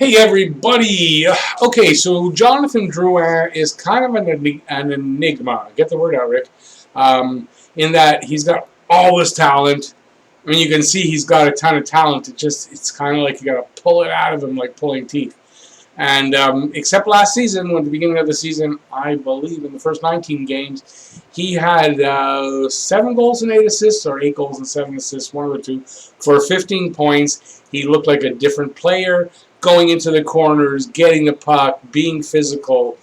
Hey everybody! Okay, so Jonathan Drouin is kind of an enigma. Get the word out, Rick. In that he's got all this talent. I mean, you can see he's got a ton of talent. It's kind of like you got to pull it out of him like pulling teeth. And except last season, when at the beginning of the season, I believe in the first 19 games, he had 7 goals and 8 assists, or 8 goals and 7 assists, one of the two, for 15 points. He looked like a different player, going into the corners, getting the puck, being physical,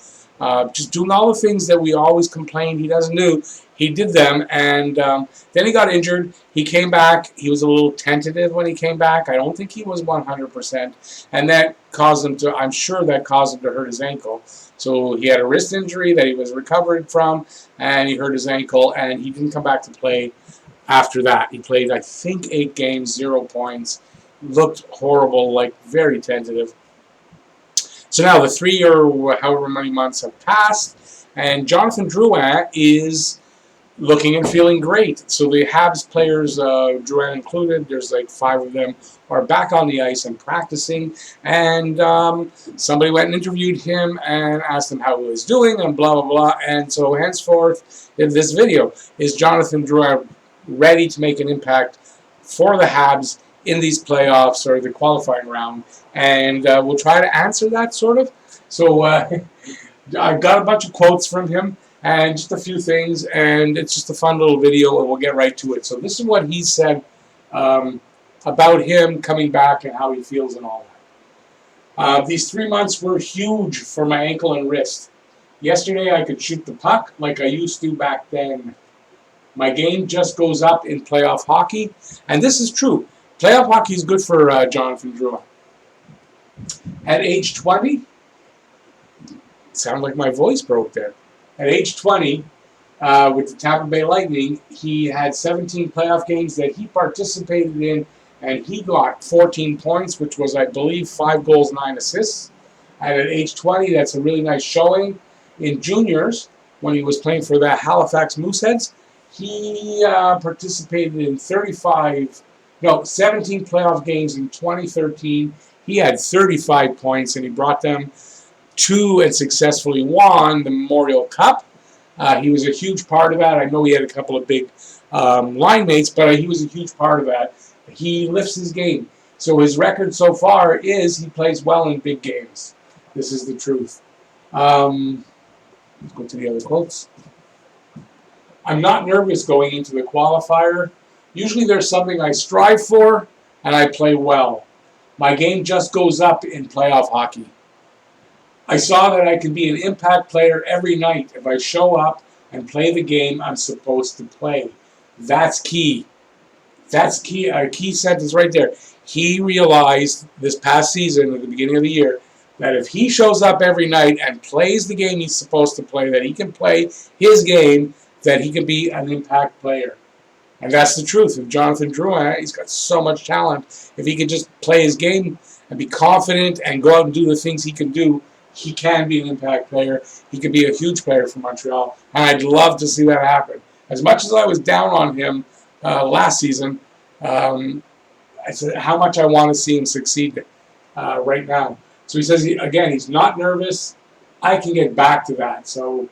just doing all the things that we always complained he doesn't do. He did them, and then he got injured. He came back. He was a little tentative when he came back. I don't think he was 100%, and that caused him to, I'm sure that caused him to hurt his ankle. So he had a wrist injury that he was recovering from, and he hurt his ankle, and he didn't come back to play after that. He played, I think, 8 games, 0 points. Looked horrible, like very tentative. So now the 3 or however many months have passed, and Jonathan Drouin is looking and feeling great. So the Habs players, Drouin included, there's like 5 of them, are back on the ice and practicing. And somebody went and interviewed him and asked him how he was doing and blah, blah, blah. And so henceforth, in this video, is Jonathan Drouin ready to make an impact for the Habs in these playoffs or the qualifying round? And we'll try to answer that, sort of. So I got a bunch of quotes from him and just a few things, and it's just a fun little video, and we'll get right to it. So this is what he said about him coming back and how he feels and all that. These 3 months were huge for my ankle and wrist. Yesterday I could shoot the puck like I used to back then. My game just goes up in playoff hockey, and this is true. Playoff hockey is good for Jonathan Drouin. At age 20, it sounded like my voice broke there. At age 20, with the Tampa Bay Lightning, he had 17 playoff games that he participated in, and he got 14 points, which was, I believe, 5 goals, 9 assists. And at age 20, that's a really nice showing. In juniors, when he was playing for the Halifax Mooseheads, he participated in 17 playoff games in 2013. He had 35 points, and he brought them to and successfully won the Memorial Cup. He was a huge part of that. I know he had a couple of big line mates, but he was a huge part of that. He lifts his game. So his record so far is he plays well in big games. This is the truth. Let's go to the other quotes. I'm not nervous going into the qualifier. Usually there's something I strive for, and I play well. My game just goes up in playoff hockey. I saw that I could be an impact player every night if I show up and play the game I'm supposed to play. That's key. That's key. A key sentence right there. He realized this past season, at the beginning of the year, that if he shows up every night and plays the game he's supposed to play, that he can play his game, that he can be an impact player. And that's the truth. If Jonathan Drouin, he's got so much talent. If he can just play his game and be confident and go out and do the things he can do, he can be an impact player. He could be a huge player for Montreal. And I'd love to see that happen. As much as I was down on him last season, I said how much I want to see him succeed right now. So he says, again, he's not nervous. I can get back to that. So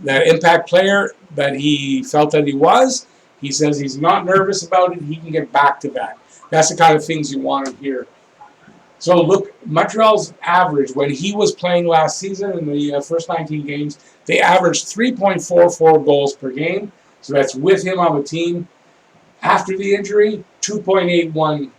that impact player that he felt that he was, he says he's not nervous about it. He can get back to that. That's the kind of things you want to hear. So look, Montreal's average, when he was playing last season in the first 19 games, they averaged 3.44 goals per game. So that's with him on the team. After the injury, 2.81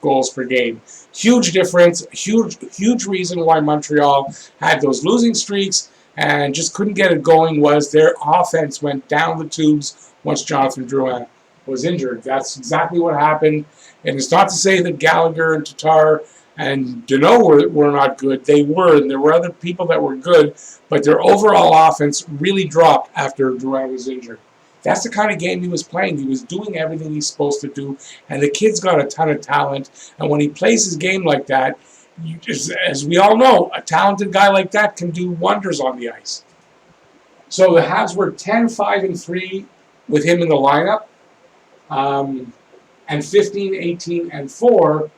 goals per game. Huge difference, huge reason why Montreal had those losing streaks and just couldn't get it going was their offense went down the tubes once Jonathan Drouin was injured. That's exactly what happened. And it's not to say that Gallagher and Tatar and Deneau were not good. They were, and there were other people that were good, but their overall offense really dropped after Drouin was injured. That's the kind of game he was playing. He was doing everything he's supposed to do, and the kid's got a ton of talent. And when he plays his game like that, as we all know, a talented guy like that can do wonders on the ice. So the Habs were 10-5-3 with him in the lineup, and 15-18-4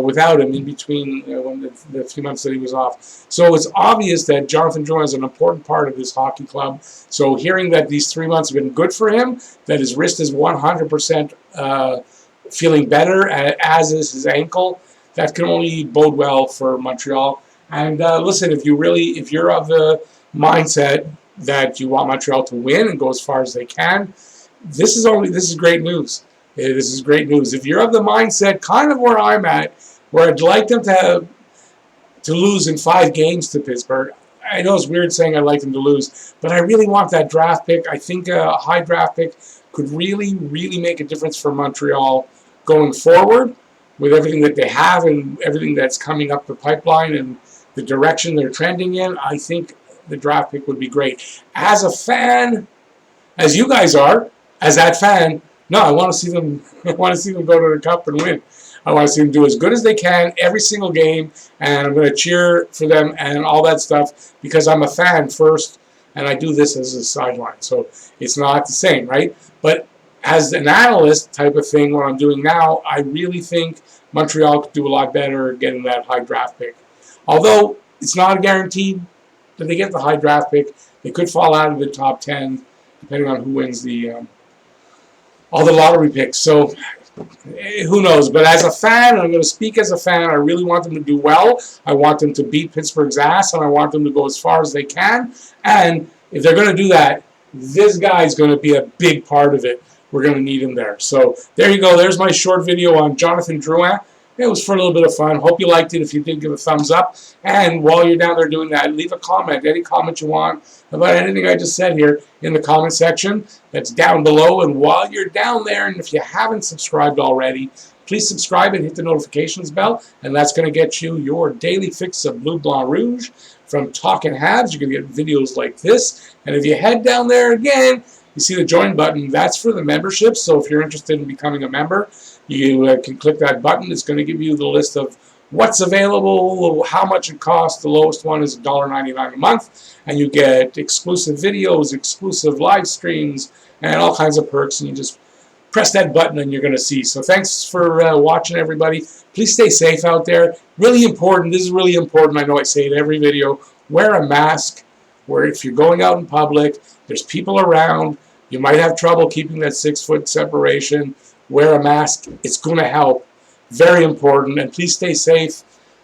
without him in between when the few months that he was off. So it's obvious that Jonathan Drouin is an important part of this hockey club. So hearing that these 3 months have been good for him, that his wrist is 100% feeling better, as is his ankle, that can only bode well for Montreal. And listen, if you're of the mindset that you want Montreal to win and go as far as they can, this is great news. This is great news. If you're of the mindset, kind of where I'm at, where I'd like them to lose in 5 games to Pittsburgh. I know it's weird saying I'd like them to lose, but I really want that draft pick. I think a high draft pick could really, really make a difference for Montreal going forward with everything that they have and everything that's coming up the pipeline and the direction they're trending in. I think the draft pick would be great. As a fan, as you guys are, as that fan, no, I want to see them. I want to see them go to the cup and win. I want to see them do as good as they can every single game, and I'm going to cheer for them and all that stuff because I'm a fan first, and I do this as a sideline. So it's not the same, right? But as an analyst type of thing, what I'm doing now, I really think Montreal could do a lot better getting that high draft pick. Although it's not guaranteed that they get the high draft pick, they could fall out of the top 10 depending on who wins all the lottery picks. So who knows? But as a fan, I'm going to speak as a fan. I really want them to do well. I want them to beat Pittsburgh's ass, and I want them to go as far as they can. And if they're going to do that, this guy's going to be a big part of it. We're going to need him there. So there you go. There's my short video on Jonathan Drouin. It was for a little bit of fun. Hope you liked it. If you did, give a thumbs up. And while you're down there doing that, leave a comment, any comment you want about anything I just said here in the comment section. That's down below. And while you're down there, and if you haven't subscribed already, please subscribe and hit the notifications bell. And that's going to get you your daily fix of Bleu Blanc Rouge from Talking Habs. You're going to get videos like this. And if you head down there again, you see the join button. That's for the membership. So if you're interested in becoming a member, you can click that button. It's going to give you the list of what's available, how much it costs. The lowest one is $1.99 a month, and you get exclusive videos, exclusive live streams, and all kinds of perks. And you just press that button, and you're going to see. So thanks for watching, everybody. Please stay safe out there. Really important. This is really important. I know I say it every video. Wear a mask. Where if you're going out in public, there's people around. You might have trouble keeping that 6-foot separation. Wear a mask. It's going to help. Very important. And please stay safe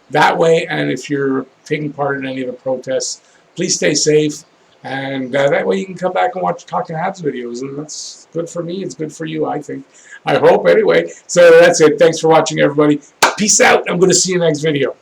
that way. And if you're taking part in any of the protests, please stay safe. And that way you can come back and watch Talking Habs videos. And that's good for me. It's good for you, I think. I hope, anyway. So that's it. Thanks for watching, everybody. Peace out. I'm going to see you next video.